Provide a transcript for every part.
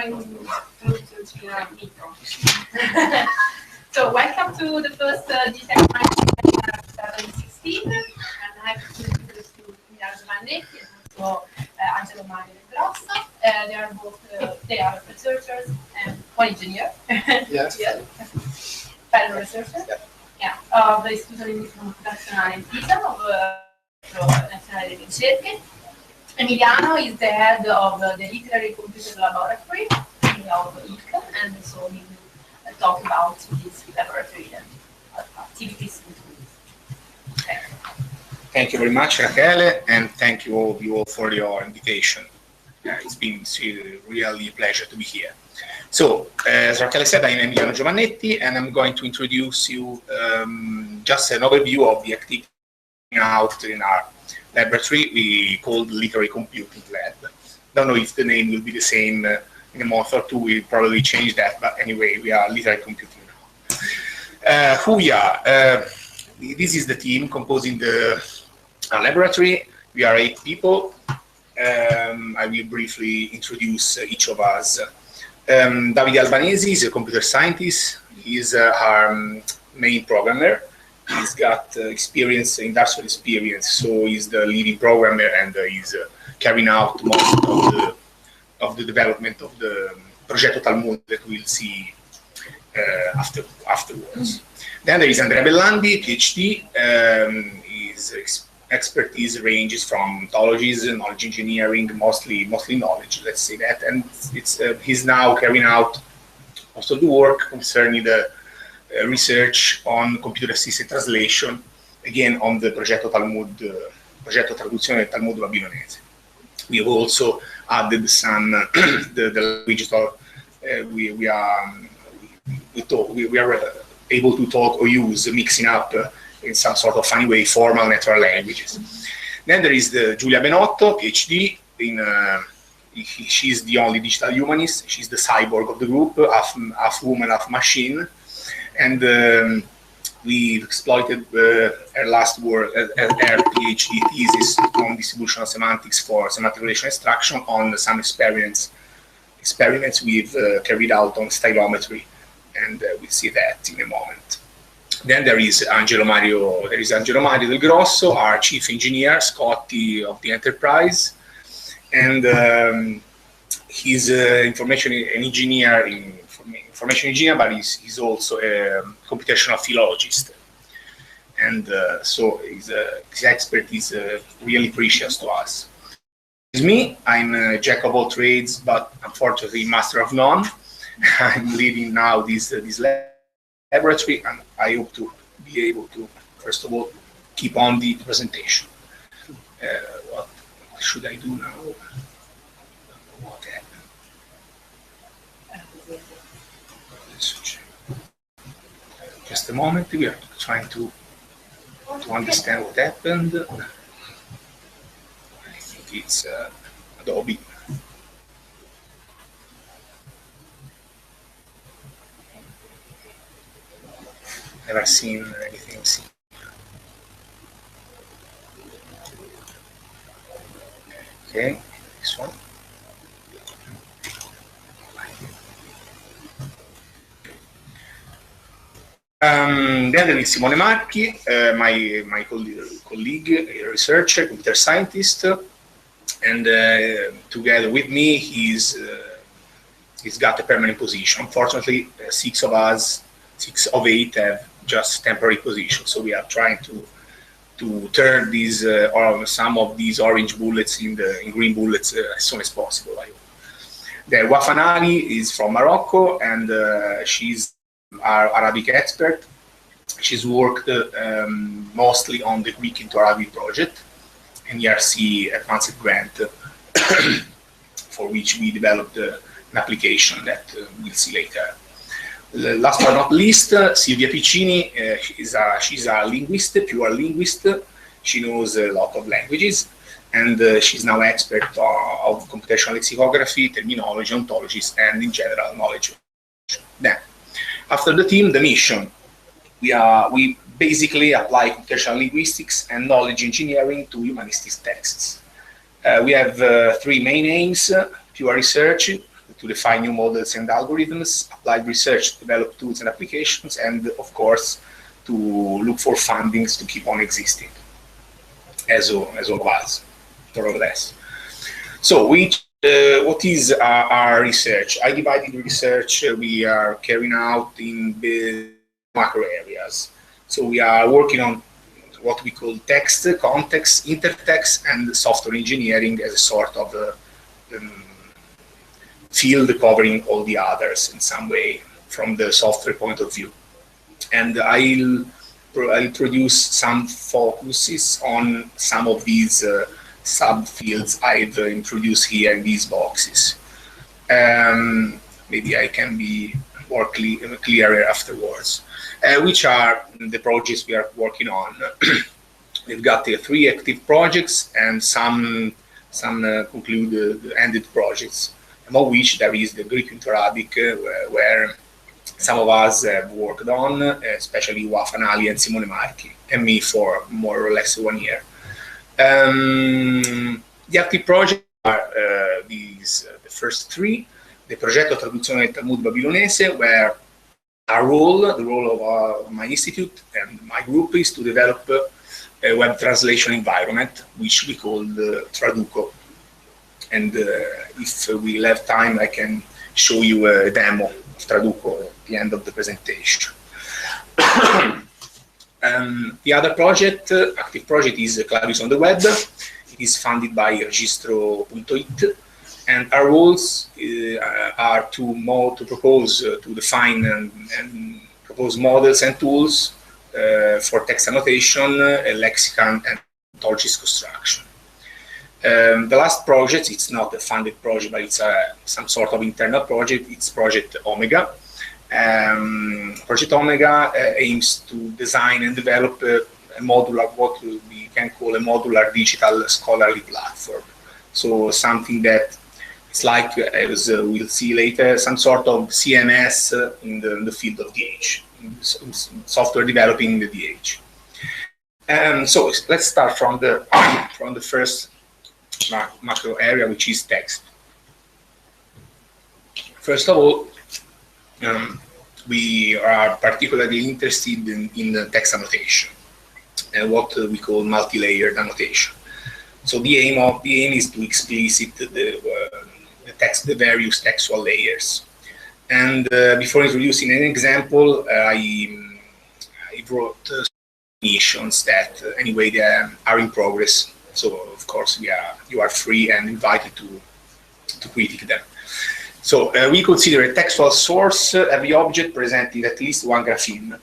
So welcome to the first Digital Humanities 2016, and I have to introduce you Emiliano Giovannetti and also Angelo Mario Del Grosso. They are both researchers and one engineer. Yes. Yeah. Fellow researchers. Yeah. Of the Istituto Linguistico Nazionale in Pisa of Nazionale delle Ricerche. Emiliano is the head of the Literary Computer Laboratory of ILC, and so he will talk about this laboratory and activities. Thank you very much, Rachele, and thank you all for your invitation. It's been really a pleasure to be here. So, as Rachele said, I'm Emiliano Giovannetti, and I'm going to introduce you just an overview of the activity out in our laboratory we call Literary Computing Lab. Don't know if the name will be the same in a month or two. We'll probably change that, but anyway, we are Literary Computing now. Who we are? This is the team composing the laboratory. We are 8 people. I will briefly introduce each of us. Davide Albanesi is a computer scientist. He is our main programmer. He's got experience, industrial experience, so he's the leading programmer, and he's carrying out most of the development of the Progetto Talmud that we'll see afterwards. Then there is Andrea Bellandi, PhD. His expertise ranges from ontologies, knowledge engineering, mostly knowledge, let's say that, and he's now carrying out also the work concerning the research on computer-assisted translation, again on the Progetto Talmud, Progetto Traduzione del Talmud Babilonese. We have also added some the languages. We are able to talk or use mixing up in some sort of funny way formal natural languages. Then there is Giulia Benotto, PhD. She's the only digital humanist. She's the cyborg of the group, half woman, half machine. And we exploited her last work, her PhD thesis on distributional semantics for semantic relation extraction on some experiments we've carried out on stylometry, and we'll see that in a moment. Then there is Angelo Mario Del Grosso, our chief engineer, Scotty of the enterprise, and he's information engineer, but he's also a computational philologist, and so his expertise is really precious to us. It's me. I'm a jack of all trades, but unfortunately master of none. I'm leading now this laboratory, and I hope to be able to, first of all, keep on the presentation. What should I do now? What happened? Just a moment, we are trying to understand what happened. I think it's Adobe. Never seen anything similar. Okay, this one. Then there is Simone Marchi, my colleague, a researcher, computer scientist, and together with me, he's got a permanent position. Unfortunately, 6 of 8 have just temporary positions, so we are trying to turn these or some of these orange bullets in green bullets as soon as possible. I hope. The Wafanali is from Morocco, and she's our Arabic expert. She's worked mostly on the Greek into Arabic project, an ERC advanced grant for which we developed an application that we'll see later. Last but not least, Silvia Piccini. She's a linguist, pure linguist. She knows a lot of languages, and she's now expert of computational lexicography, terminology, ontologies, and in general knowledge. Then, after the team, the mission. We basically apply computational linguistics and knowledge engineering to humanistic texts. We have 3 main aims: pure research, to define new models and algorithms, applied research to develop tools and applications, and of course to look for fundings to keep on existing, as always, more or less. So what is our research? I divided the research we are carrying out in the macro areas. So we are working on what we call text, context, intertext, and software engineering as a sort of field covering all the others in some way from the software point of view. And I'll introduce some focuses on some of these subfields I've introduced here in these boxes. Maybe I can be more clearer afterwards. Which are the projects we are working on? We've got 3 active projects and some concluded ended projects, among which there is the Greek into Arabic, where some of us have worked on, especially Wafanali and Simone Marchi, and me for more or less 1 year. The active projects are the first 3. The Progetto Traduzione del Talmud Babilonese, where our role, the role of my institute and my group, is to develop a web translation environment, which we call Traduco. And if we'll have time, I can show you a demo of Traduco at the end of the presentation. The other project, active project, is Clavius on the Web. It is funded by Registro.it. And our roles are to propose, to define and propose models and tools for text annotation, lexicon, and ontologist construction. The last project, it's not a funded project, but it's some sort of internal project. It's Project Omega. Project Omega aims to design and develop a modular, what we can call a modular digital scholarly platform. So something that it's like, as we'll see later, some sort of CMS in the field of DH, software developing the DH. So let's start from the first macro area, which is text. First of all, we are particularly interested in the text annotation and what we call multi-layered annotation. So the aim is to explicit the various textual layers. And before introducing an example, I wrote definitions that anyway they are in progress. So of course you are free and invited to critique them. So we consider a textual source every object presenting at least one grapheme,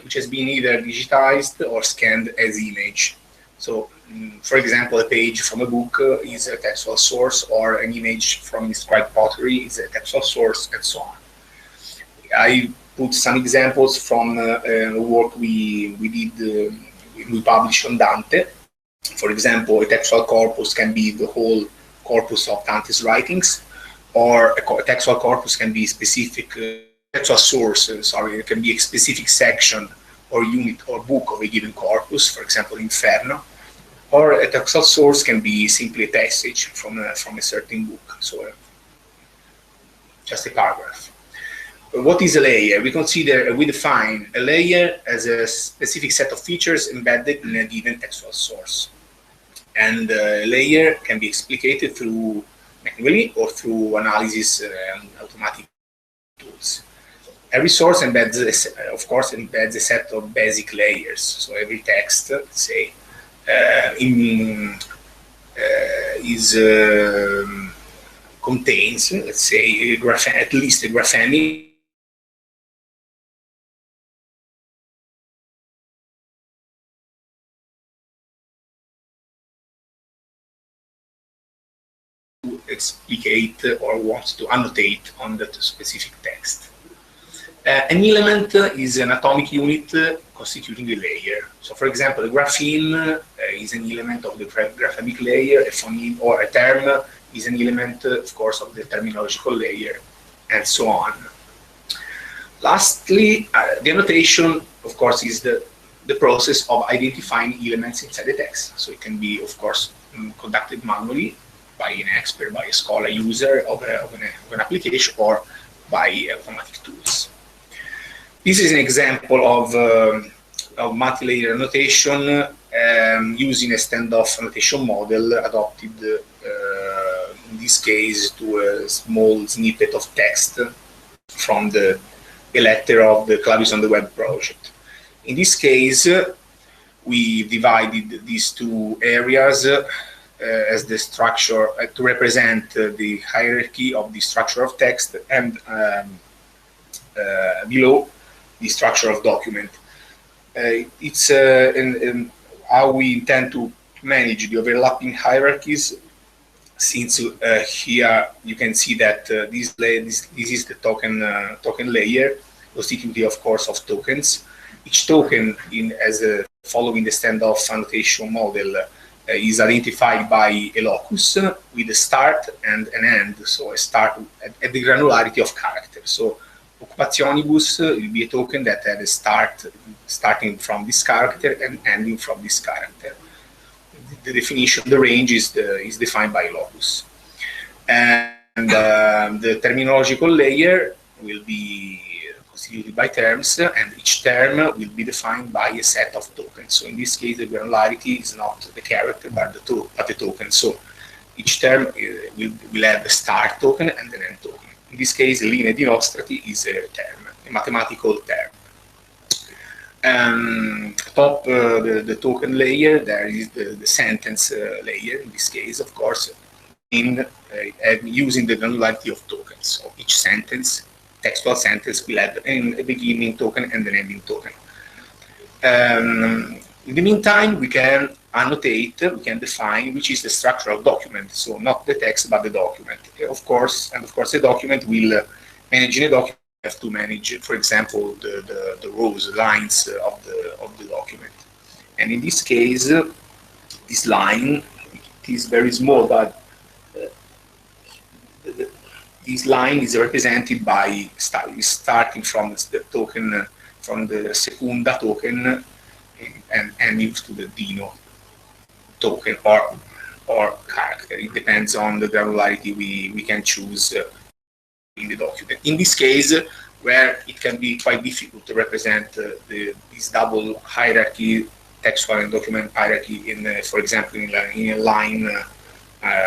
which has been either digitized or scanned as image. So, for example, a page from a book is a textual source, or an image from inscribed pottery is a textual source, and so on. I put some examples from work we published on Dante. For example, a textual corpus can be the whole corpus of Dante's writings, or a textual corpus can be specific textual source. It can be a specific section or unit or book of a given corpus, for example, Inferno. Or a textual source can be simply a passage from a certain book, so just a paragraph. What is a layer? We define a layer as a specific set of features embedded in a given textual source. And a layer can be explicated through manually or through analysis and automatic tools. Every source embeds, of course, embeds a set of basic layers. So every text, let's say, contains, let's say, at least a grapheme to explicate or wants to annotate on that specific text. An element is an atomic unit constituting a layer. So, for example, a grapheme is an element of the graphemic layer, a phoneme or a term is an element, of course, of the terminological layer, and so on. Lastly, the annotation, of course, is the process of identifying elements inside the text. So it can be, of course, conducted manually by an expert, by a scholar user of an application, or by automatic tools. This is an example of multi-layer annotation using a standoff annotation model adopted in this case to a small snippet of text from the letter of the Clavius on the Web project. In this case, we divided these two areas as the structure to represent the hierarchy of the structure of text, and below the structure of document. It's how we intend to manage the overlapping hierarchies, since here you can see that this is the token layer, constituted of course of tokens. Each token, following the standoff annotation model, is identified by a locus with a start and an end, so a start at the granularity of characters. So occupationibus will be a token that had a start starting from this character and ending from this character. The definition, the range is defined by locus. And the terminological layer will be constituted by terms, and each term will be defined by a set of tokens. So in this case, the granularity is not the character, but the token. So each term will have a start token and an end token. In this case, linea di nostrati is a term, a mathematical term. Top the token layer, there is the sentence layer, in this case, of course, using the granularity of tokens. So each sentence, textual sentence, will have a beginning token and an ending token. In the meantime, we can annotate, we can define which is the structure of document. So not the text, but the document. Of course, the document will manage in a document. Have to manage, for example, the rows, lines of the document. And in this case, this line, it is very small, but this line is represented by starting from the token, from the secunda token, and ending to the dino token or character. It depends on the granularity we can choose in the document. In this case, where it can be quite difficult to represent this double hierarchy, textual and document hierarchy, for example, in a line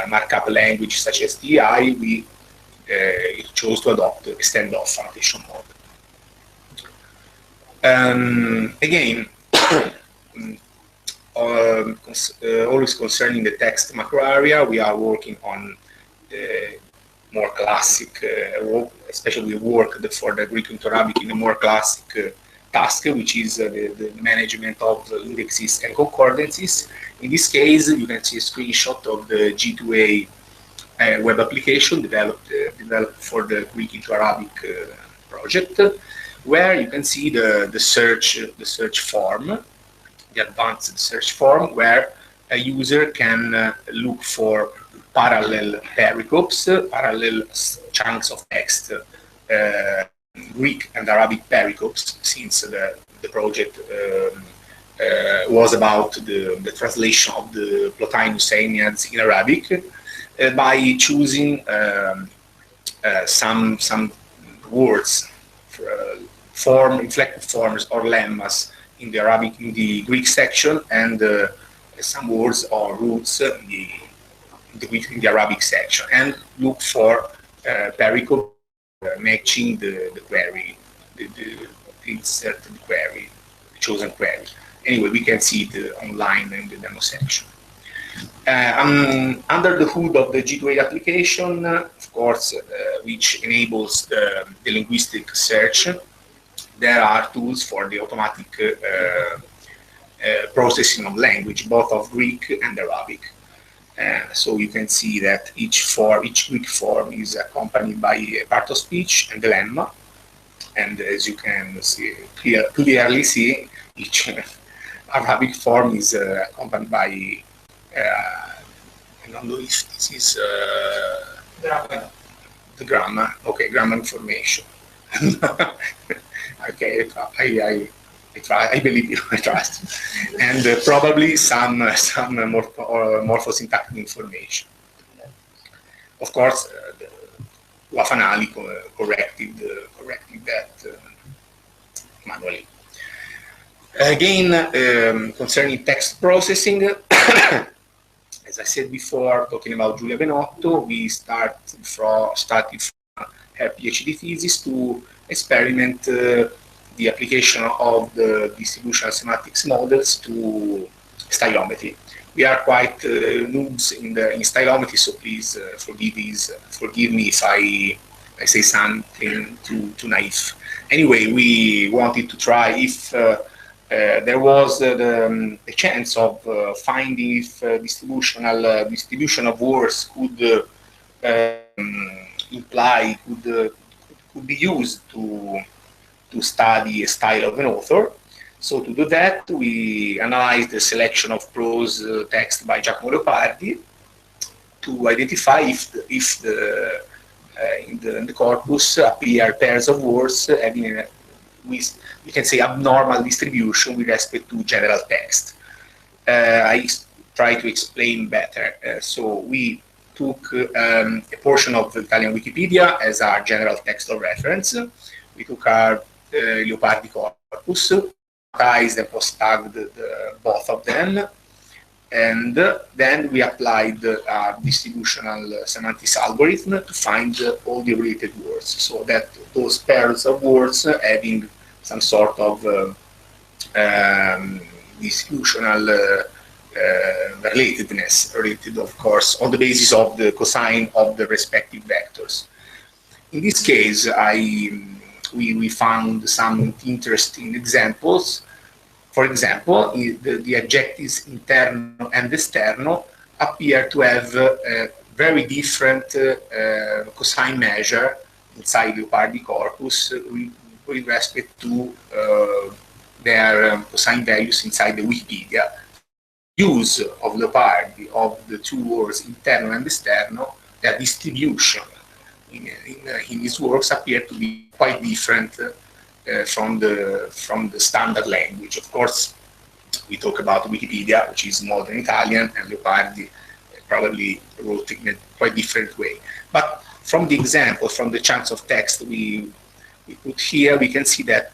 markup language such as DI, we chose to adopt a standoff annotation model. Again, always concerning the text macro area, we are working on more classic, especially work for the Greek into Arabic in a more classic task, which is the management of indexes and concordances. In this case, you can see a screenshot of the G2A web application developed for the Greek into Arabic project, where you can see the search form, the advanced search form, where a user can look for parallel pericopes, parallel chunks of text, Greek and Arabic pericopes, since the project was about the translation of the Plotinus Enneads in Arabic, by choosing some words, inflected forms or lemmas in the Greek section, and some words or roots in the Arabic section, and look for pericope matching the query, the inserted query, the chosen query. Anyway, we can see it online in the demo section. Under the hood of the G2A application, of course, which enables the linguistic search, there are tools for the automatic processing of language, both of Greek and Arabic. So you can see that each Greek form is accompanied by a part of speech and a lemma, and as you can see clearly see, each Arabic form is accompanied by I don't know if this is the grammar. Okay, grammar information. Okay, I believe you. I trust, and probably some morphosyntactic information. Of course, Wafanali corrected that manually. Again, concerning text processing, as I said before, talking about Giulia Benotto, we started from her PhD thesis to experiment the application of the distributional semantics models to stylometry. We are quite noobs in stylometry, so please forgive me if I say something too naive. Anyway, we wanted to try if there was the chance of finding if distribution of words could imply, could be used to study a style of an author. So to do that, we analyzed the selection of prose text by Giacomo Leopardi to identify if in the corpus appear pairs of words having we can say abnormal distribution with respect to general text. I try to explain better. So we took a portion of the Italian Wikipedia as our general text of reference. We took our Leopardi corpus, and post-tagged both of them, and then we applied our distributional semantics algorithm to find all the related words, so that those pairs of words having some sort of distributional relatedness, related of course on the basis of the cosine of the respective vectors. In this case, we found some interesting examples. For example, the adjectives interno and esterno appear to have very different cosine measure inside Leopardi corpus with respect to their cosine values inside the Wikipedia. Use of Leopardi of the two words interno and esterno, their distribution in his works appear to be quite different from the standard language. Of course, we talk about Wikipedia, which is modern Italian, and Leopardi probably wrote in a quite different way. But from the example, from the chunks of text we put here, we can see that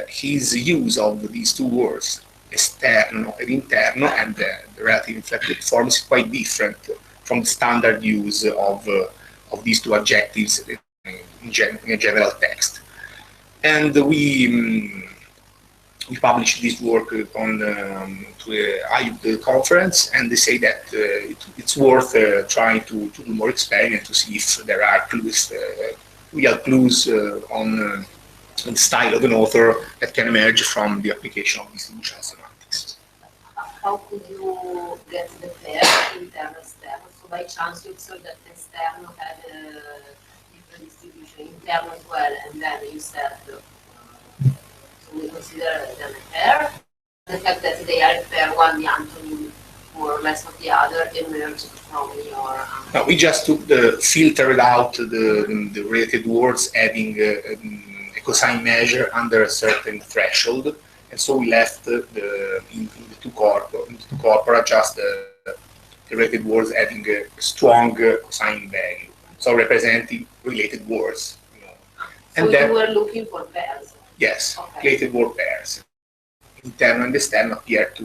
his use of these two words, esterno and interno, and the relative inflected forms is quite different from the standard use of these two adjectives in a general text. And we published this work to a ILC conference, and they say that it's worth trying to do more experiments to see if there are clues, real clues on the style of an author that can emerge from the application of distributional semantics. How could you get the pair interno externo? So by chance you observed that externo had a different distribution, interno as well, and then you said, so we consider them a pair. The fact that they are a pair, one the antonym more or less of the other, emerged from your... No, we just took filtered out the related words having a cosine measure under a certain threshold, and so we left in the two corpora just the related words having a strong cosine value, so representing related words. You know. So and you were looking for pairs? Yes, okay. Related word pairs. Interno and externo appear to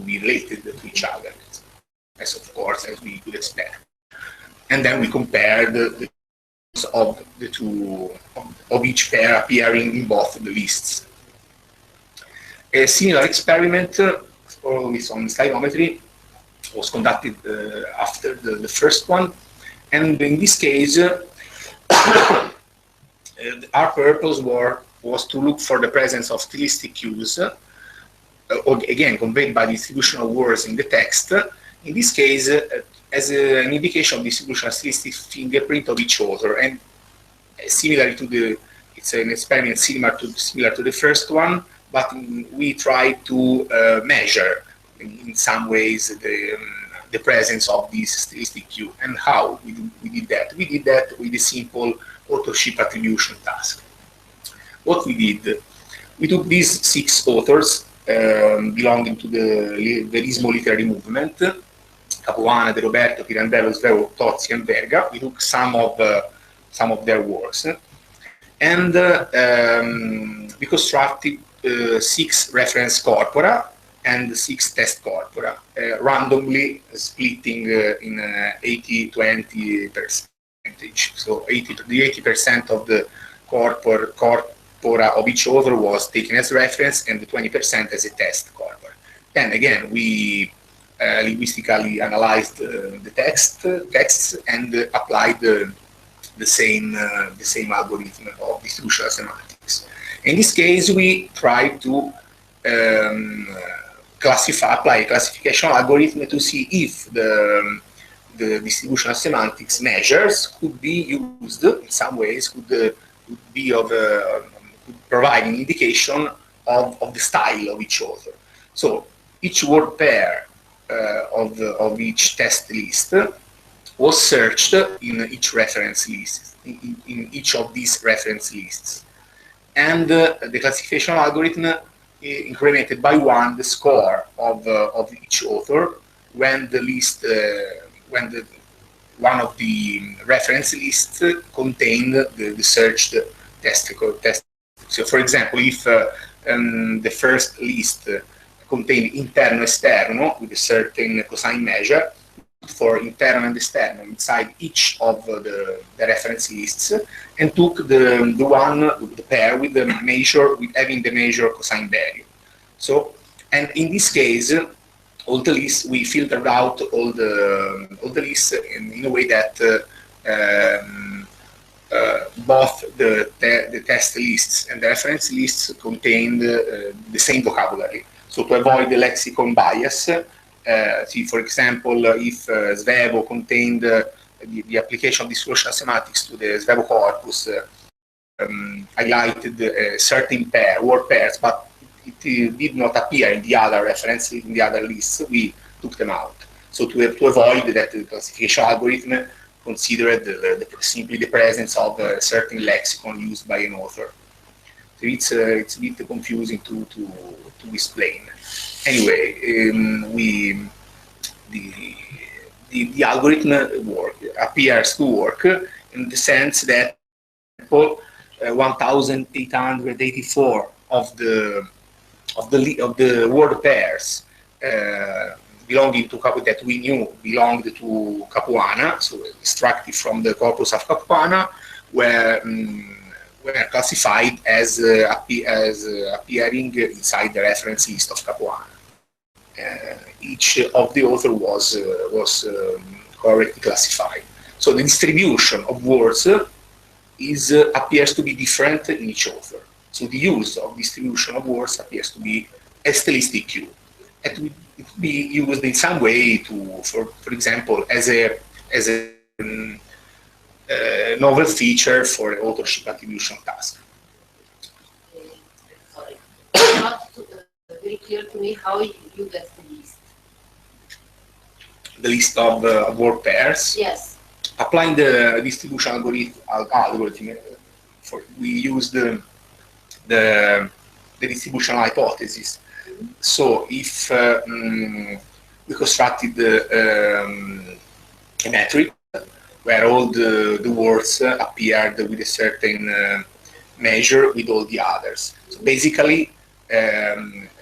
be related to each other, as of course as we could expect. And then we compared the of the two of each pair appearing in both the lists. A similar experiment, always on stylometry, was conducted after the first one, and in this case, our purpose was to look for the presence of stylistic cues, again conveyed by distributional words in the text. In this case, as an indication of distributional stylistic fingerprint of each author, and similar to it's an experiment similar to the first one, but we try to measure in some ways the presence of this stylistic cue. And how we did that? We did that with a simple authorship attribution task. What we did, we took these 6 authors belonging to the Verismo literary movement, Capuana, De Roberto, Pirandello, Svevo, Tozzi, and Verga. We took some of their works, and we constructed 6 reference corpora and 6 test corpora, randomly splitting in 80-20 percentage. So the 80% of the corpora of each author was taken as reference, and the 20% as a test corpora. Then again, we linguistically analyzed the texts and applied the same algorithm of distributional semantics. In this case, we tried to apply a classification algorithm to see if the distributional semantics measures could be used in some ways, could provide an indication of the style of each author. So each word pair of each test list was searched in each reference list, in each of these reference lists. And the classification algorithm incremented by 1 the score of each author when the list, one of the reference lists contained the searched test. So, for example, if the first list contained interno esterno with a certain cosine measure, for interno and externo inside each of the reference lists, and took the pair with the measure, with having the measure cosine value. So, and in this case, all the lists, we filtered out all the lists in a way that both the test lists and the reference lists contained the same vocabulary. So to avoid the lexicon bias, see, for example, if Svevo contained the application of distributional semantics to the Svevo corpus highlighted a certain word pairs, but it did not appear in the other references, in the other lists, we took them out. So to avoid that, the classification algorithm considered simply the presence of a certain lexicon used by an author. So it's a bit confusing to explain. Anyway, the algorithm appears to work in the sense that 1,884 of the word pairs belonging to that we knew belonged to Capuana, so extracted from the corpus of Capuana, were classified as appearing inside the reference list of Capuana. Each of the author was correctly classified. So the distribution of words appears to be different in each author. So the use of distribution of words appears to be a stylistic cue. It would be used in some way for example, as a novel feature for authorship attribution task. Sorry, not very clear to me how you get the list. The list of word pairs. Yes. Applying the distribution algorithm, we use the distributional hypothesis. So if we constructed a metric where all the words appeared with a certain measure with all the others. So basically,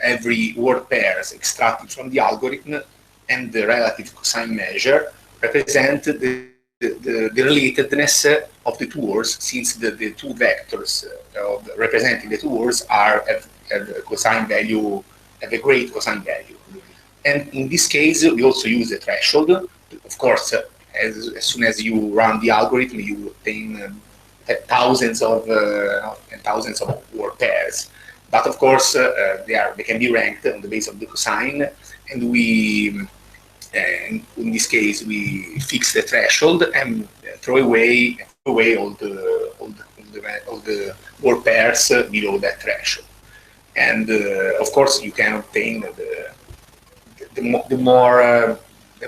every word pairs extracted from the algorithm and the relative cosine measure represent the relatedness of the two words, since the two vectors representing the two words have a cosine value, have a great cosine value. And in this case, we also use a threshold. Of course, as soon as you run the algorithm, you obtain thousands of word pairs. But of course, they can be ranked on the basis of the cosine, and in this case, we fix the threshold and throw away all the word pairs below that threshold. And of course, you can obtain the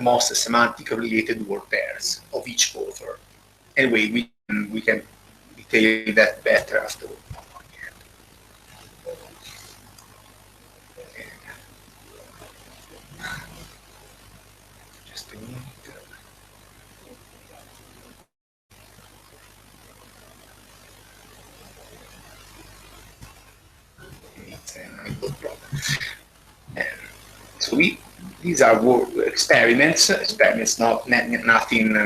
most semantically related word pairs of each author. Anyway, we can detail that better afterwards. Just a minute. So these are experiments, not nothing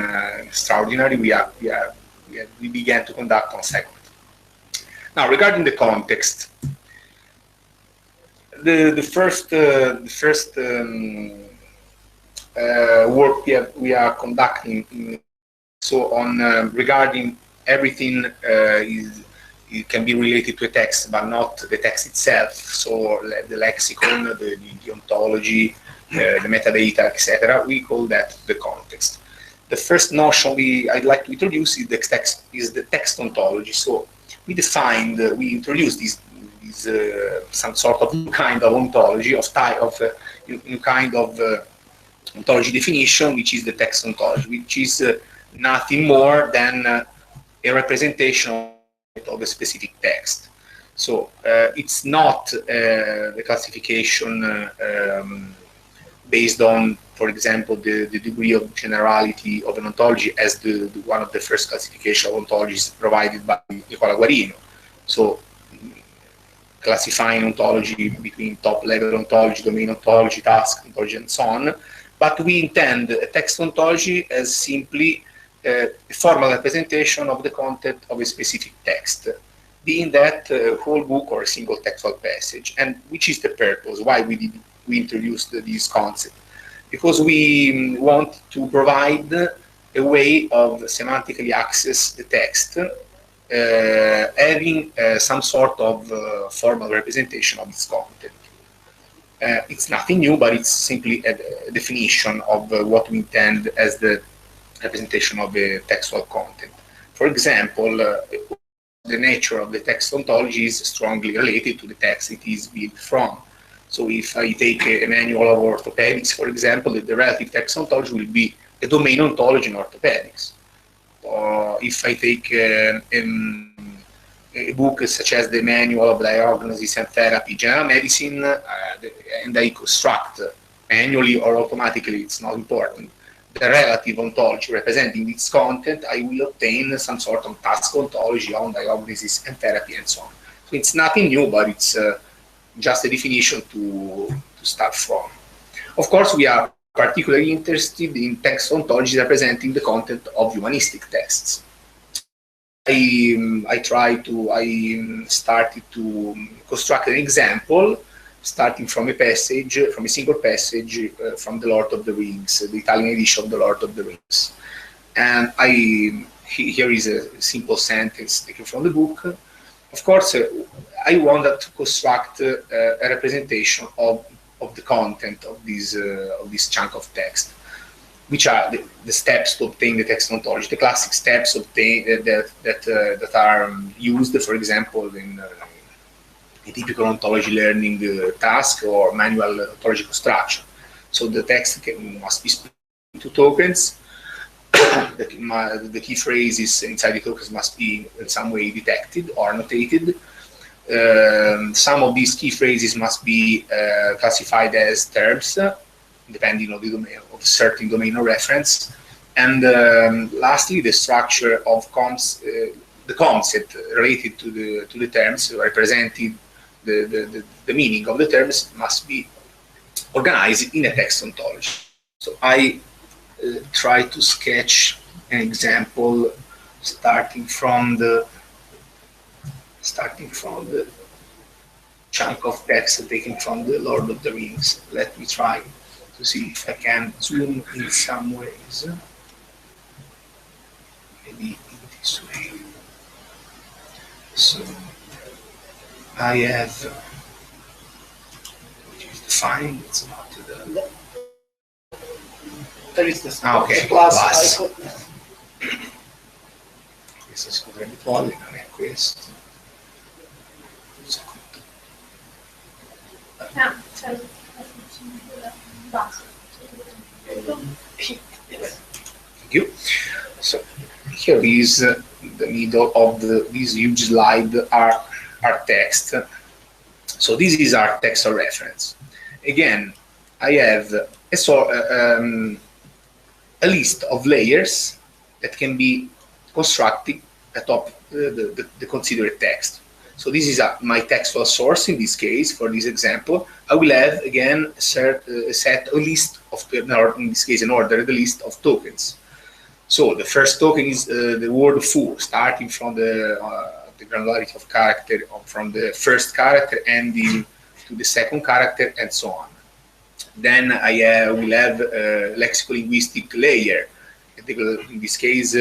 extraordinary. We began to conduct on segment. Now, regarding the context, the first work we are conducting regarding everything it can be related to a text, but not the text itself. So the lexicon, the ontology, the metadata, etc. We call that the context. The first notion I'd like to introduce is the text ontology. So we introduced some sort of new kind of ontology, new kind of ontology definition, which is the text ontology, which is nothing more than a representation of a specific text. So it's not the classification based on, for example, the degree of generality of an ontology as one of the first classification of ontologies provided by Nicola Guarino. So classifying ontology between top-level ontology, domain ontology, task ontology, and so on. But we intend a text ontology as simply a formal representation of the content of a specific text, being that a whole book or a single textual passage. And which is the purpose? Why we introduced this concept? Because we want to provide a way of semantically access the text, having some sort of formal representation of its content. It's nothing new, but it's simply a definition of what we intend as the representation of the textual content. For example, the nature of the text ontology is strongly related to the text it is built from. So if I take a manual of orthopedics, for example, the relative text ontology will be a domain ontology in orthopedics. Or if I take a book such as the Manual of Diagnosis and Therapy, General Medicine, and I construct manually or automatically, it's not important, the relative ontology representing its content, I will obtain some sort of task ontology on diagnosis and therapy and so on. So it's nothing new, but it's just a definition to start from. Of course, we are particularly interested in text ontology representing the content of humanistic texts. I started to construct an example starting from a single passage from The Lord of the Rings, the Italian edition of The Lord of the Rings. And here is a simple sentence taken from the book. Of course, I wanted to construct a representation of the content of this chunk of text, which are the steps to obtain the text ontology, the classic steps that are used, for example, in a typical ontology learning task or manual ontology construction. So the text must be split into tokens. The key phrases inside the tokens must be in some way detected or annotated. Some of these key phrases must be classified as terms, depending on the domain of a certain domain or reference. And lastly, the structure of the concept related to the terms representing the meaning of the terms must be organized in a text ontology. So I try to sketch an example starting from the chunk of text taken from The Lord of the Rings. Let me try to see if I can zoom in some ways. Maybe in this way. So I have, which is defined, it's not the... There is this okay, class. Questo si potrebbe togliere, non è questo. Un secondo. Thank you. So here is the middle of this huge slide, our text. So this is our textual reference. Again, I have a list of layers that can be constructed atop the considered text. So this is my textual source in this case. For this example, I will have again a list of, in this case, an order, the list of tokens. So the first token is the word "fu," starting from the granularity of character from the first character ending to the second character, and so on. Then I will have a lexicolinguistic layer, in this case,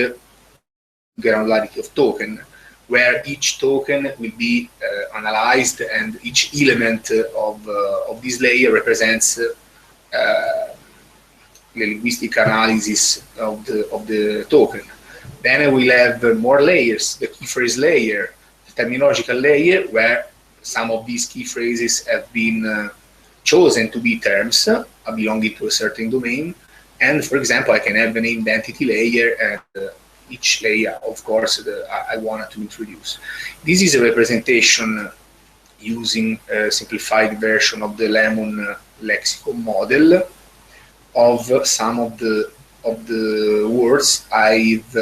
granularity of token, where each token will be analyzed, and each element of this layer represents the linguistic analysis of the token. Then I will have more layers, the key phrase layer, the terminological layer, where some of these key phrases have been chosen to be terms belonging to a certain domain. And for example, I can have an identity layer, and each layer, of course, I wanted to introduce. This is a representation using a simplified version of the Lemon lexicon model of some of the words I've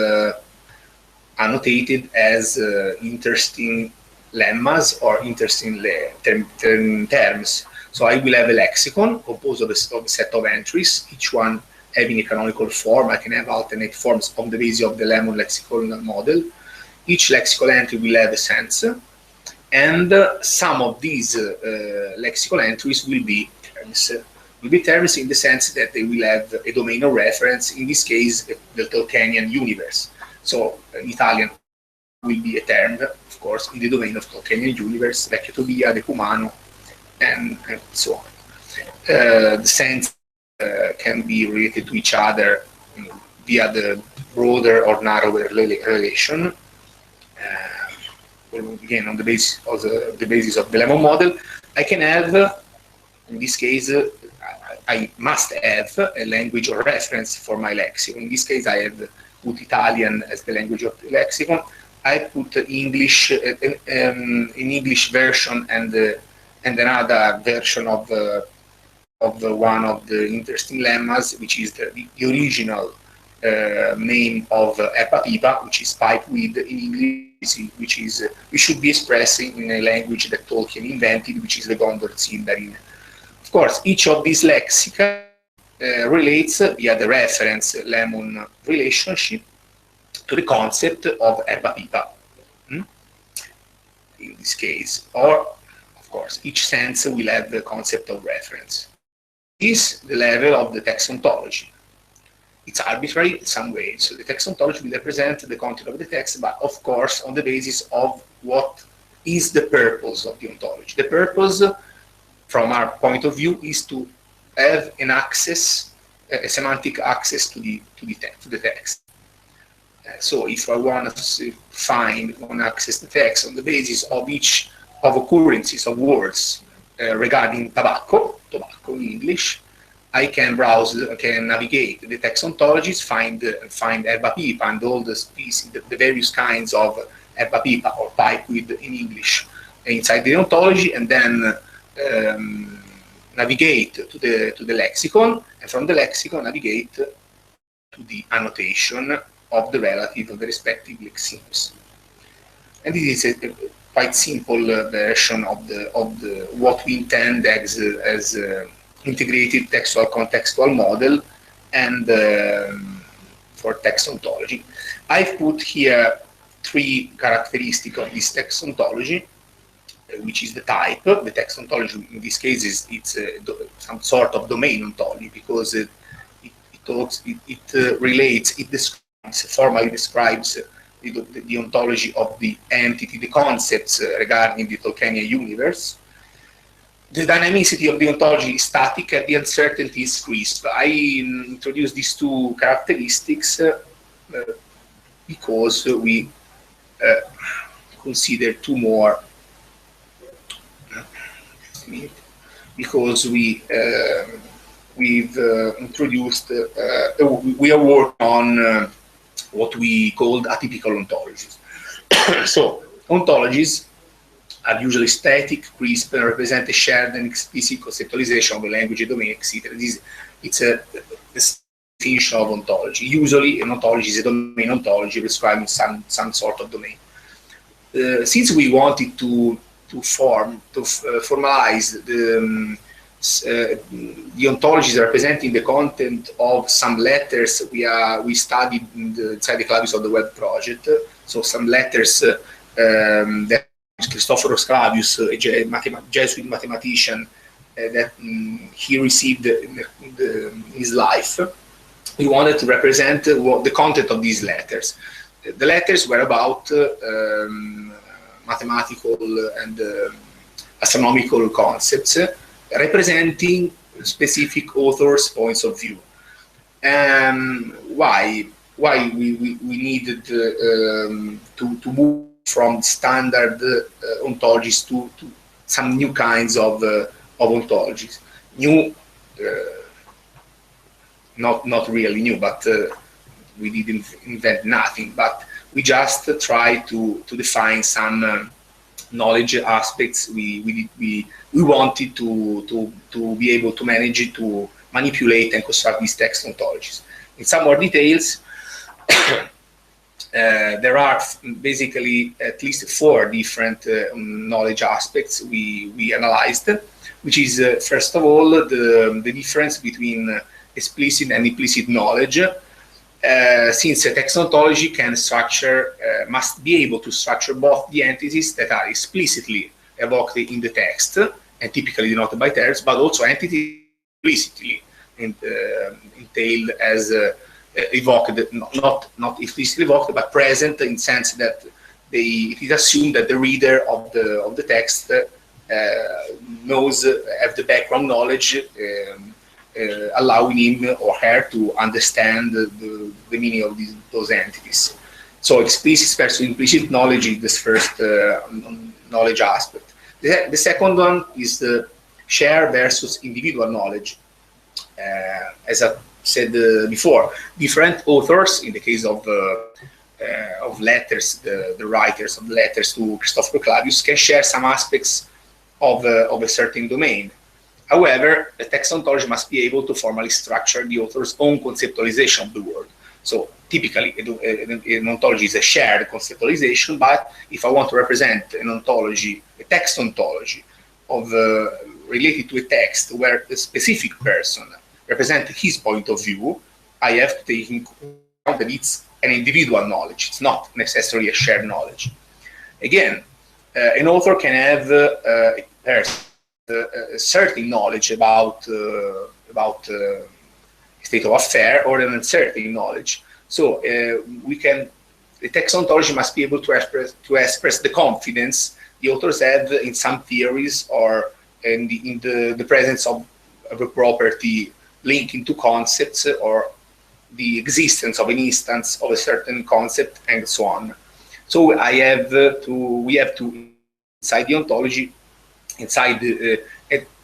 annotated as interesting lemmas or interesting terms. So I will have a lexicon composed of a set of entries, each one having a canonical form. I can have alternate forms on the basis of the Lemon lexical model. Each lexical entry will have a sense, and some of these lexical entries will be terms. Will be terms in the sense that they will have a domain of reference, in this case, the Tolkienian universe. So in Italian will be a term, of course, in the domain of Tolkienian universe, Vecchio-Tobia, Decumano, and so on. The sense can be related to each other via the broader or narrower relation. Again, on the basis of the Lemon model, I can have, in this case, I must have a language of reference for my lexicon. In this case, I have put Italian as the language of the lexicon. I put English, an English version, and another version of one of the interesting lemmas, which is the original name of Erba Pipa, which is pipeweed in English, which should be expressing in a language that Tolkien invented, which is the Gondor Sindarin. Of course, each of these lexica relates via the reference Lemon relationship to the concept of Erba Pipa, in this case, or of course, each sense will have the concept of reference. Is the level of the text ontology. It's arbitrary in some way, so the text ontology will represent the content of the text, but of course on the basis of what is the purpose of the ontology. The purpose, from our point of view, is to have an access, a semantic access to the text. So if I want to access the text on the basis of each of occurrences of words regarding tobacco in English, I can browse, I can navigate the text ontologies, find Erba Pipa and all the species, the various kinds of Erba Pipa or pipeweed in English inside the ontology, and then navigate to the lexicon, and from the lexicon navigate to the annotation of the relative of the respective lexemes. And this is a quite simple version of what we intend as integrated textual contextual model and for text ontology. I've put here three characteristics of this text ontology, which is the type. The text ontology in this case it's some sort of domain ontology, because it formally describes the ontology of the entity, the concepts regarding the Tolkienian universe. The dynamicity of the ontology is static, and the uncertainty is crisp. I introduced these two characteristics because we consider two more. Because we've introduced, we are working on what we called atypical ontologies. So ontologies are usually static, crisp, and represent a shared and explicit conceptualization of a language, a domain, etc. It's a definition of ontology. Usually an ontology is a domain ontology describing some sort of domain. Since we wanted to formalize the ontologies representing the content of some letters we studied inside the Clavius of the Web project. So some letters that Christoforos Clavius, a Jesuit mathematician, that he received in his life. We wanted to represent the content of these letters. The letters were about mathematical and astronomical concepts, representing specific authors' points of view. Why we needed to move from standard ontologies to some new kinds of ontologies. New, not really new, but we didn't invent nothing, but we just try to define some knowledge aspects we wanted to be able to manage, to manipulate and construct these text ontologies. In some more details, there are basically at least 4 different knowledge aspects we analyzed, which is first of all the difference between explicit and implicit knowledge. Since a text ontology can structure, must be able to structure both the entities that are explicitly evoked in the text and typically denoted by terms, but also entities implicitly entailed as evoked, not explicitly evoked, but present in the sense that it is assumed that the reader of the text knows, have the background knowledge, allowing him or her to understand the meaning of those entities. So explicit versus implicit knowledge is this first knowledge aspect. The second one is the shared versus individual knowledge. As I said before, different authors, in the case of letters, the writers of letters to Christoforos Clavius, can share some aspects of a certain domain. However, a text ontology must be able to formally structure the author's own conceptualization of the world. So typically, an ontology is a shared conceptualization, but if I want to represent an ontology, a text ontology, related to a text where a specific person represents his point of view, I have to take into account that it's an individual knowledge. It's not necessarily a shared knowledge. Again, an author can have a certain knowledge about state of affair or an uncertain knowledge. So the text ontology must be able to express the confidence the authors have in some theories or in the presence of a property linking to concepts or the existence of an instance of a certain concept and so on. So we have to inside the ontology,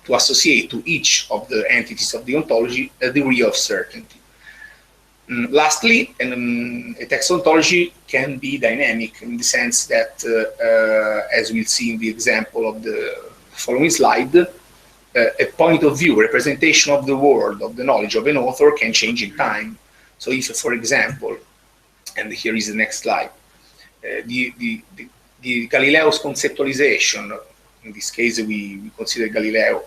to associate to each of the entities of the ontology a degree of certainty. Lastly, a text ontology can be dynamic in the sense that, as we'll see in the example of the following slide, a point of view, representation of the world, of the knowledge of an author can change in time. So if, for example, and here is the next slide, the Galileo's conceptualization, in this case we consider Galileo,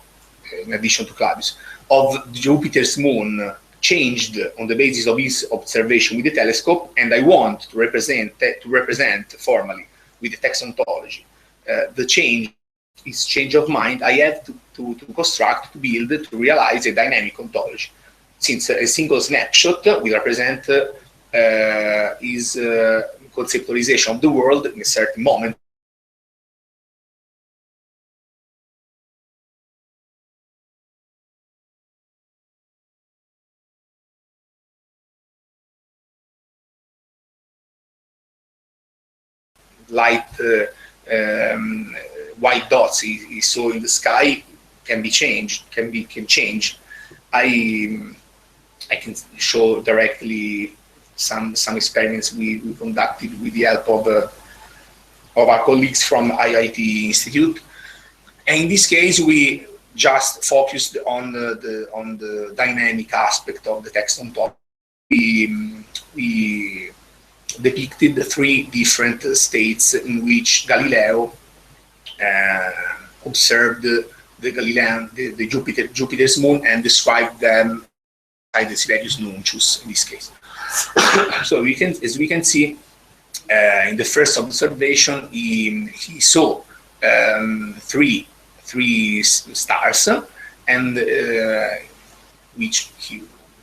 in addition to Clavius, of Jupiter's moon changed on the basis of his observation with the telescope, and I want to represent formally with the text ontology this change of mind, I have to construct, to build, to realize a dynamic ontology. Since a single snapshot will represent his conceptualization of the world in a certain moment. Light, white dots he saw in the sky can change. I can show directly some experiments we conducted with the help of our colleagues from IIT Institute. And in this case, we just focused on the dynamic aspect of the text ontology. We depicted three different states in which Galileo observed the Jupiter's moon and described them by the Sibelius Nuncius in this case. So as we can see, in the first observation, he saw three stars, and which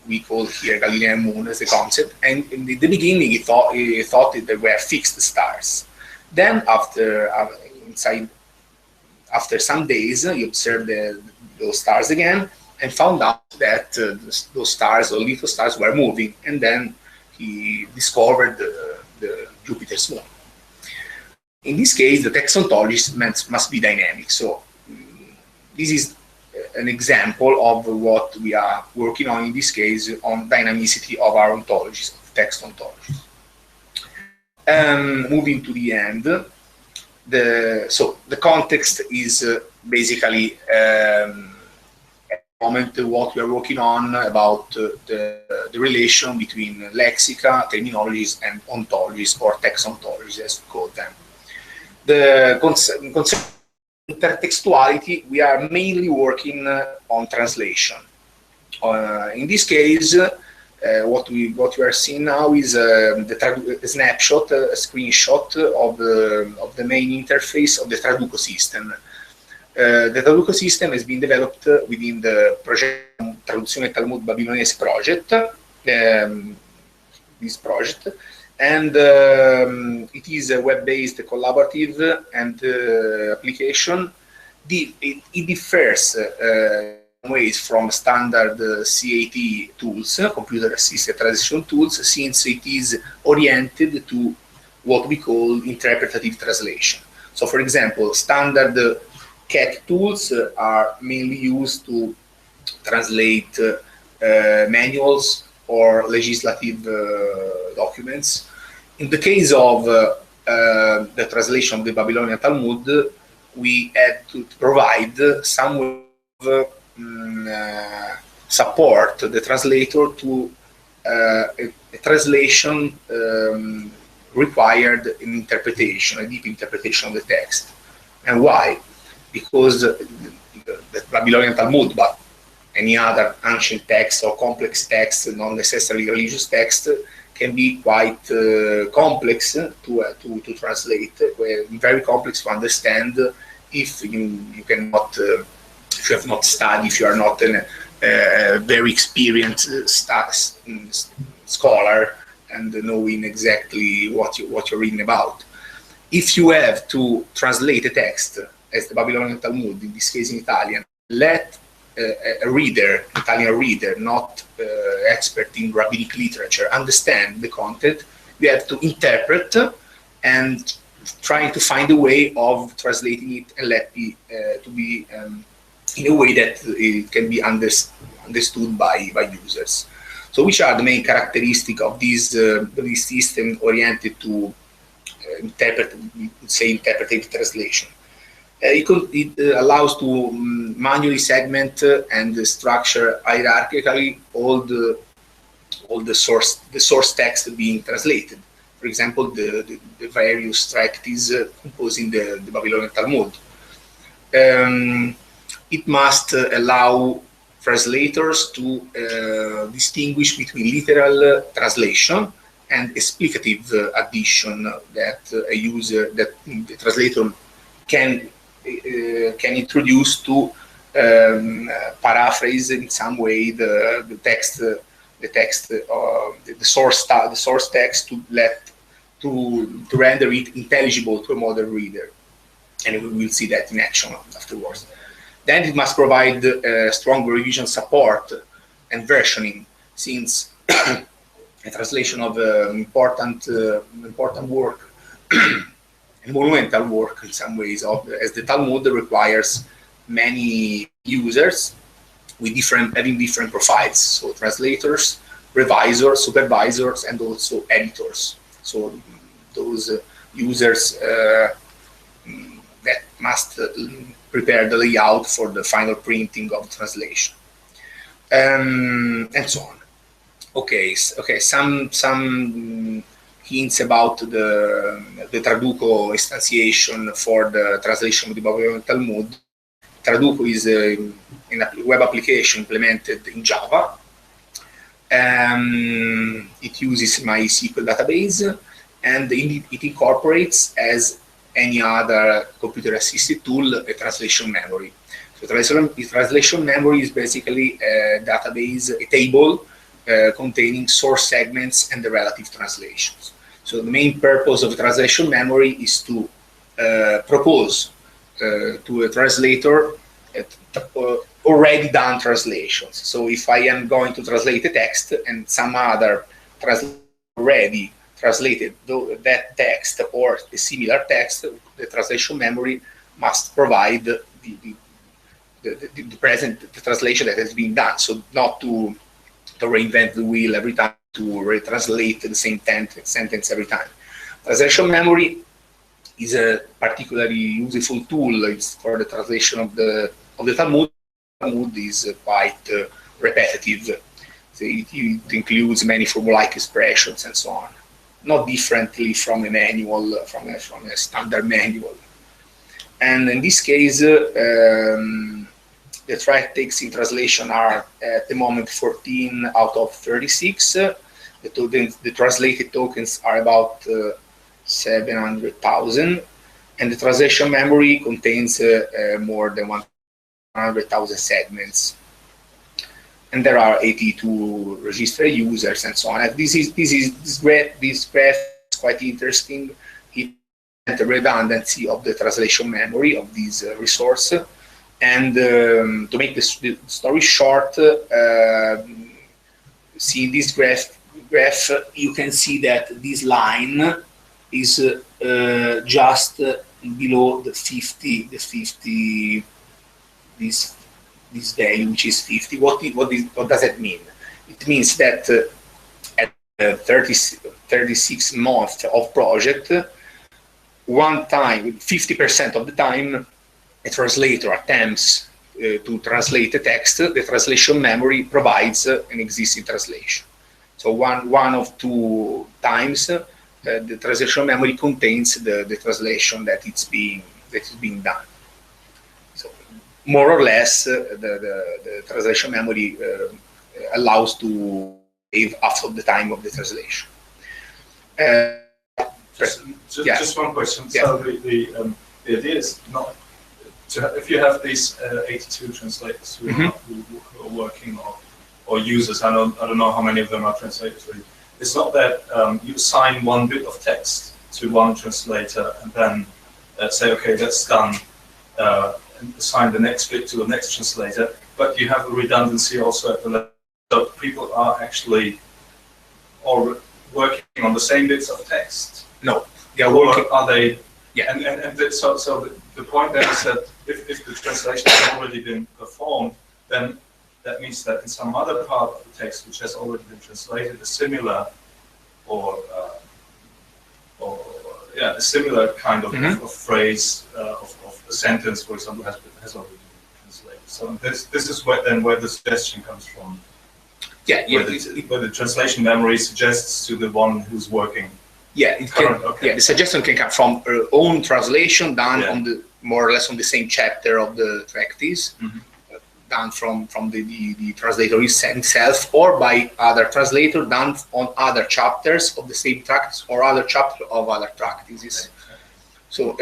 we call here Galilean moon as a concept. And in the beginning, he thought that they were fixed stars. Then, after some days, he observed those stars again and found out that those stars, or little stars, were moving. And then he discovered the Jupiter's moon. In this case, the text ontologies must be dynamic. So this is an example of what we are working on in this case, on dynamicity of our ontologies, of text ontologies. Moving to the end, the context is basically at the moment what we are working on about the relation between lexica, terminologies, and ontologies, or text ontologies as we call them. The concept intertextuality, we are mainly working on translation. In this case, what we are seeing now is a snapshot, a screenshot of the main interface of the Traduco system. The Traduco system has been developed within the project Traduzione Talmud Babilonese project, this project, and it is a web-based collaborative and application. It differs in ways from standard CAT tools, computer-assisted translation tools, since it is oriented to what we call interpretative translation. So, for example, standard CAT tools are mainly used to translate manuals or legislative documents. In the case of the translation of the Babylonian Talmud, we had to provide some way of support the translator to a translation required an interpretation, a deep interpretation of the text. And why? Because the Babylonian Talmud, but any other ancient text or complex text, not necessarily religious text, can be quite complex to translate, very complex to understand if you cannot, if you have not studied, if you are not a very experienced scholar and knowing exactly what you're reading about. If you have to translate a text, as the Babylonian Talmud, in this case in Italian, let a reader, Italian reader, not expert in rabbinic literature, understand the content, you have to interpret and trying to find a way of translating it and let it to be in a way that it can be understood by users. So which are the main characteristics of this system oriented to interpretive translation? It allows to manually segment and structure hierarchically all the source text being translated. For example, the various treatises composing the Babylonian Talmud. It must allow translators to distinguish between literal translation and explicative addition that the translator can introduce to paraphrase in some way the source text to render it intelligible to a modern reader, and we will see that in action afterwards. Then it must provide strong revision support and versioning, since a translation of important work and monumental work in some ways, as the Talmud requires many users with having different profiles, so translators, revisors, supervisors, and also editors. So those users that must prepare the layout for the final printing of the translation, and so on. Okay. Some hints about the Traduco instantiation for the translation of the Babylonian Talmud. Traduco is a web application implemented in Java. It uses MySQL database, and it incorporates, as any other computer-assisted tool, a translation memory. So translation memory is basically a database, a table containing source segments and the relative translations. So the main purpose of translation memory is to propose to a translator already done translations. So if I am going to translate a text and some other translator already translated that text or a similar text, the translation memory must provide the translation that has been done. So not to reinvent the wheel every time, to retranslate the same sentence every time. Translation memory is a particularly useful tool. It's for the translation of the Talmud. Talmud is quite repetitive. So it includes many formulaic expressions and so on, not differently from a manual, from a standard manual. And in this case, the track takes in translation are at the moment 14 out of 36. The translated tokens are about 700,000, and the translation memory contains more than 100,000 segments. And there are 82 registered users and so on. And this graph is quite interesting. It the redundancy of the translation memory of this resource. And to make the story short, see this graph, you can see that this line is just below the 50, this value, which is 50. What does that mean? It means that at 36 months of project, one time, 50% of the time, a translator attempts to translate a text, the translation memory provides an existing translation. So one of two times, the translation memory contains the translation that is being done. So more or less, the translation memory allows to save half of the time of the translation. Just one question. Yeah. So the idea is not if you have these 82 translators who are working or users. I don't know how many of them are translators. Really. It's not that you assign one bit of text to one translator and then say, okay, that's done, and assign the next bit to the next translator. But you have a redundancy also at the level. So people are actually all working on the same bits of text. No, they are working. Are they? Yeah. So the point there is that if the translation has already been performed, then that means that in some other part of the text which has already been translated, a similar a similar kind of phrase of a sentence, for example, has already been translated. So this is where the suggestion comes from. Yeah, where the translation memory suggests to the one who's working. Yeah, the suggestion can come from our own translation done on the more or less on the same chapter of the treatise, done from the translator himself, or by other translator done on other chapters of the same treatise or other chapter of other treatises. So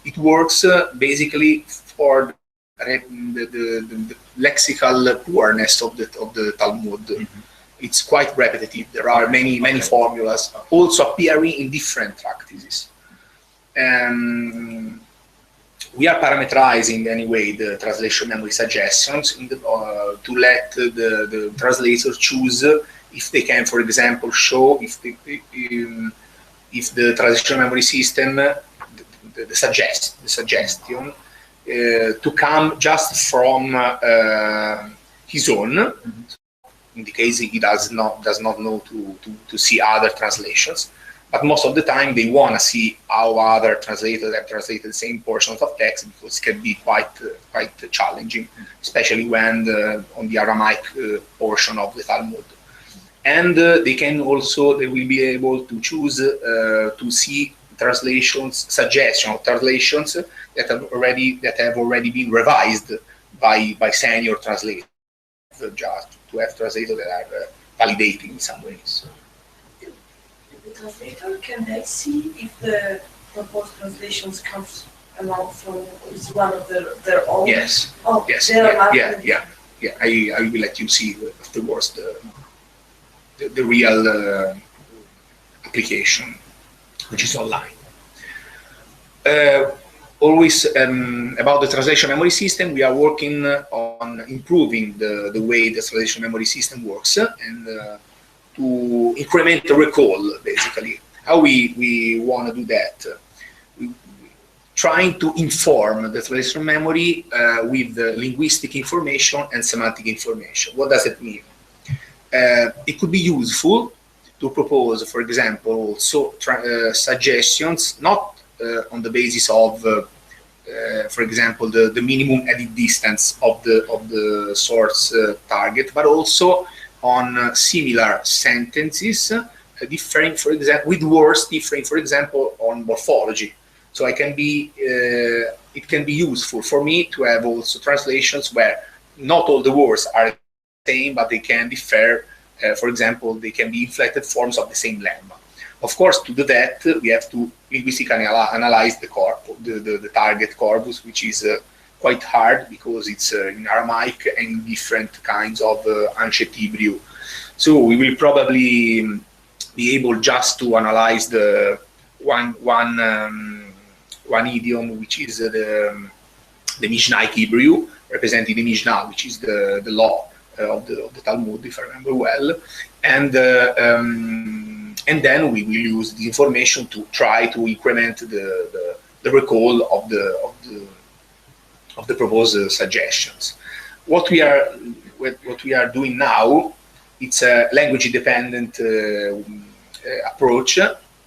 it works basically for the lexical poorness of the Talmud. It's quite repetitive. There are many formulas also appearing in different treatises. We are parameterizing anyway the translation memory suggestions to let the translator choose if they can, for example, show if the translation memory system the suggestion to come just from his own. In the case he does not know to see other translations, but most of the time they want to see how other translators have translated the same portions of text, because it can be quite challenging, especially when on the Aramaic portion of the Talmud. And they will be able to choose to see translations, suggestion of translations that have already been revised by senior translators, just to have translators that are validating in some ways. The translator, can they see if the proposed translations comes along from is one of their own? Yes. Oh, yes. Yeah. I will let you see afterwards the real application, which is online. Always about the translation memory system, we are working on improving the way the translation memory system works and to increment the recall, basically. How we want to do that? Trying to inform the translation memory with linguistic information and semantic information. What does it mean? It could be useful to propose, for example, also suggestions, not on the basis of, for example, the minimum edit distance of the source target, but also on similar sentences differing, for example, with words differing, for example, on morphology. So it can be useful for me to have also translations where not all the words are the same, but they can differ. For example, they can be inflected forms of the same lemma. Of course, to do that, we have to linguistically analyze the target corpus, which is quite hard because it's in Aramaic and different kinds of Ancient Hebrew. So we will probably be able just to analyze the one idiom, which is the Mishnaic Hebrew, representing the Mishnah, which is the law of the Talmud, if I remember well, and then we will use the information to try to increment the recall of the proposed suggestions. What we are doing now, it's a language-independent approach,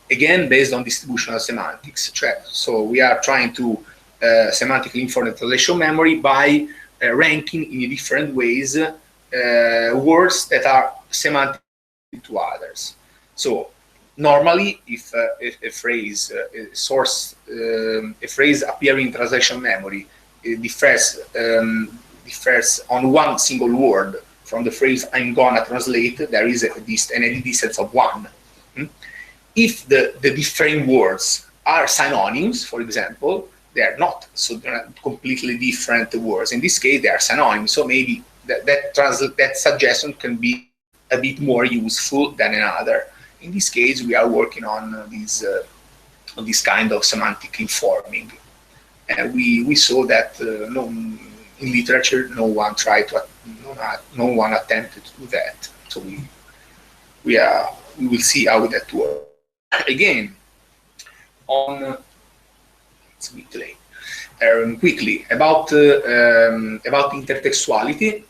again based on distributional semantics. So we are trying to semantically inform the translation memory by ranking in different ways words that are semantic to others. So normally, if a phrase appearing in translation memory differs on one single word from the phrase I'm gonna translate, there is an edit distance of 1. If the different words are synonyms, for example, they are not, so they're completely different words. In this case, they are synonyms, so maybe that suggestion can be a bit more useful than another. In this case, we are working on this kind of semantic informing, and we saw that in literature, no one attempted to do that. So we will see how that works. Again, it's a bit late. Quickly about intertextuality.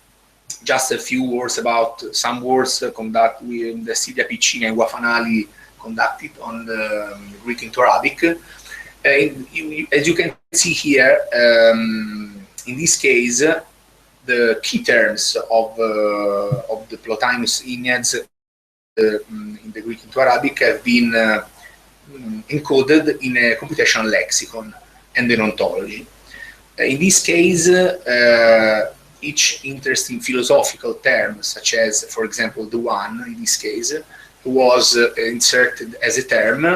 Just a few words about some words conducted with the Silvia Piccina and Guafanali conducted on the Greek into Arabic. As you can see here, in this case, the key terms of the Plotinus Enneads in the Greek into Arabic have been encoded in a computational lexicon and an ontology. In this case, each interesting philosophical term, such as, for example, the one, in this case, was inserted as a term,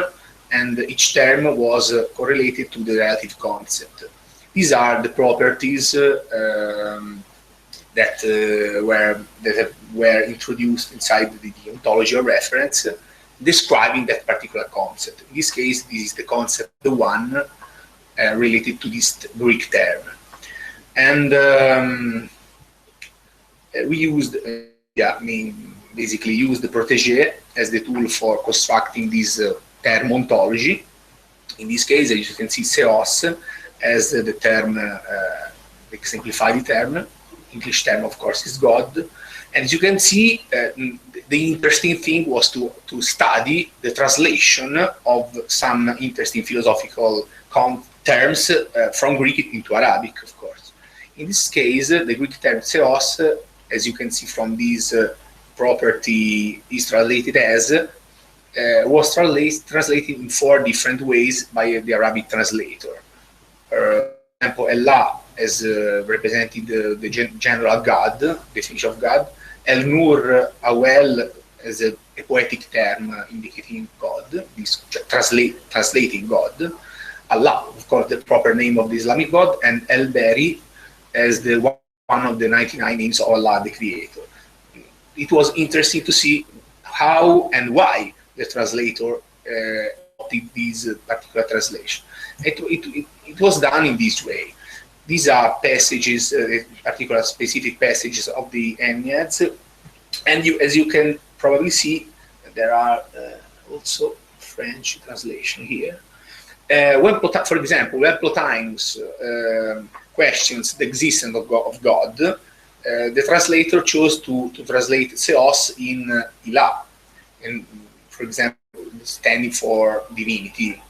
and each term was correlated to the relative concept. These are the properties that were introduced inside the ontology or reference, describing that particular concept. In this case, this is the concept, the one, related to this Greek term. And we used, basically used the protégé as the tool for constructing this term ontology. In this case, as you can see, Theos as the term, the simplified term. English term, of course, is God. And as you can see, the interesting thing was to study the translation of some interesting philosophical terms from Greek into Arabic, of course. In this case, the Greek term Theos, as you can see from this property is translated as was translated in 4 different ways by the Arabic translator. For example, Allah as representing the general God, definition of God, El Nur, a well, as a poetic term indicating God, this translating God, Allah, of course, the proper name of the Islamic God, and El Bari as the one of the 99 names of Allah, the Creator. It was interesting to see how and why the translator adopted this particular translation. It was done in this way. These are passages, particular specific passages of the Enneads, and as you can probably see, there are also French translation here. For example, when Plotinus questions the existence of God, the translator chose to translate Theos in Ilah, and for example, standing for divinity.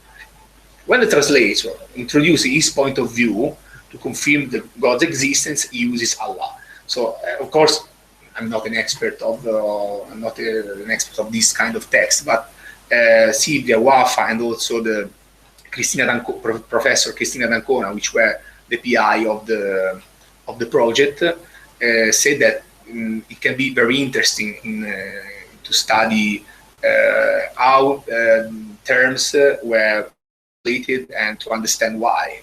When the translator introduces his point of view to confirm God's existence, he uses Allah. So, of course, I'm not an expert of this kind of text, but Silvia, Wafa, and also the Professor Cristina D'Ancona, which were the PI of the project, said that it can be very interesting to study how terms were translated and to understand why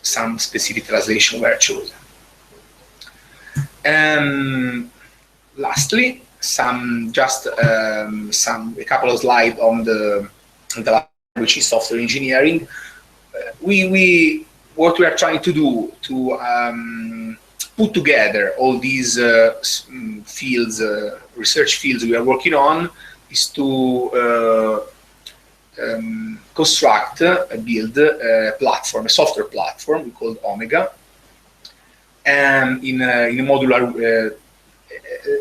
some specific translation were chosen. Lastly, a couple of slides on the which is software engineering. What we are trying to do to put together all these fields, research fields we are working on, is to build a platform, a software platform we call Omega, and in a modular,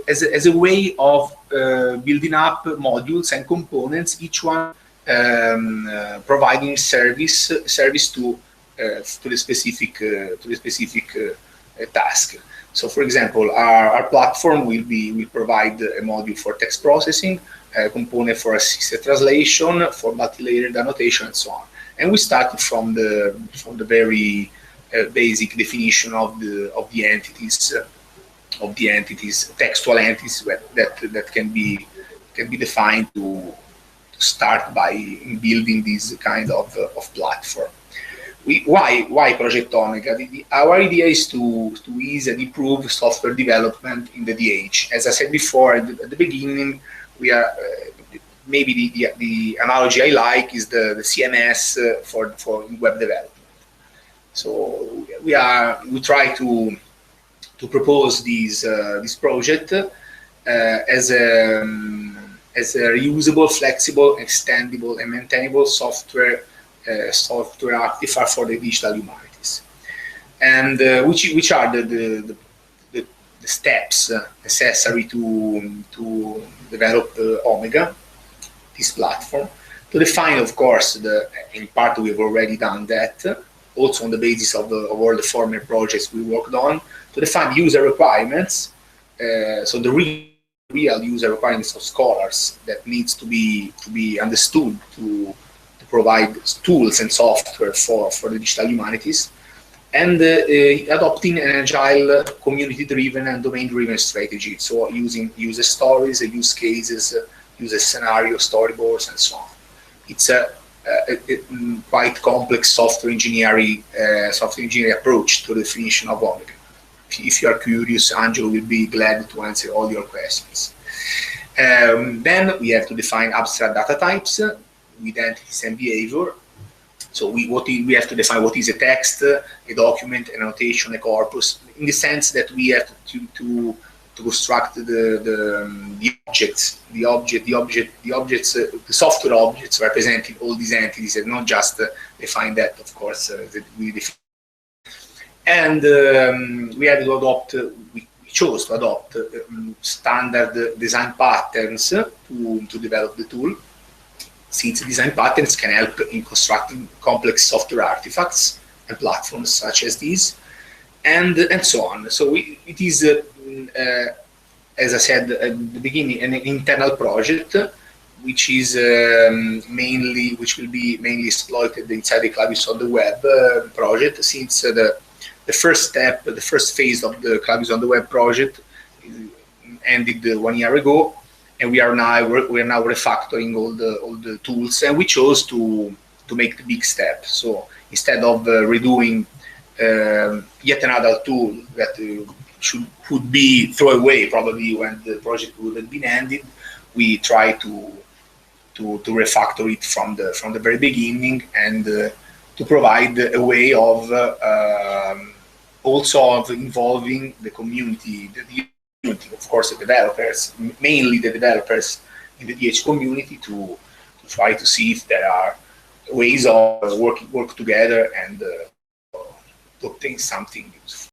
as a way of building up modules and components, each one providing service to the specific task. So, for example, our platform will provide a module for text processing, a component for assisted translation, for multi-layered annotation, and so on. And we started from the very basic definition of the entities, textual entities that can be defined to start by building this kind of platform. Why Project Omega? Our idea is to ease and improve software development in the DH. As I said before at the beginning, we are maybe the analogy I like is the CMS for web development. So we try to propose this project as a reusable, flexible, extendable, and maintainable software artifact for the digital humanities, and which are the steps necessary to develop Omega, this platform. To define, of course, in part we've already done that, also on the basis of all the former projects we worked on, to define user requirements, so the real user requirements of scholars that needs to be understood to provide tools and software for the digital humanities, and adopting an agile, community-driven and domain-driven strategy. So using user stories, use cases, user scenarios, storyboards, and so on. It's a quite complex software engineering approach to the definition of Omega. If you are curious, Angelo will be glad to answer all your questions. Then we have to define abstract data types with entities and behavior. So we have to define what is a text, a document, an annotation, a corpus, in the sense that we have to construct the software objects representing all these entities, and not just define that, of course, that we define. And we had to adopt, we chose to adopt standard design patterns to develop the tool, since design patterns can help in constructing complex software artifacts and platforms such as these, and so on. So it is a as I said at the beginning, an internal project, which is which will be mainly exploited inside the Clavius on the Web project, since the first step, the first phase of the Clavius on the Web project ended 1 year ago, and we are now refactoring all the tools, and we chose to make the big step. So instead of redoing yet another tool that could be thrown away probably when the project would have been ended, we try to refactor it from the very beginning, and to provide a way of also of involving the community, of course, the developers, mainly the developers in the DH community, to try to see if there are ways of work together and to obtain something useful.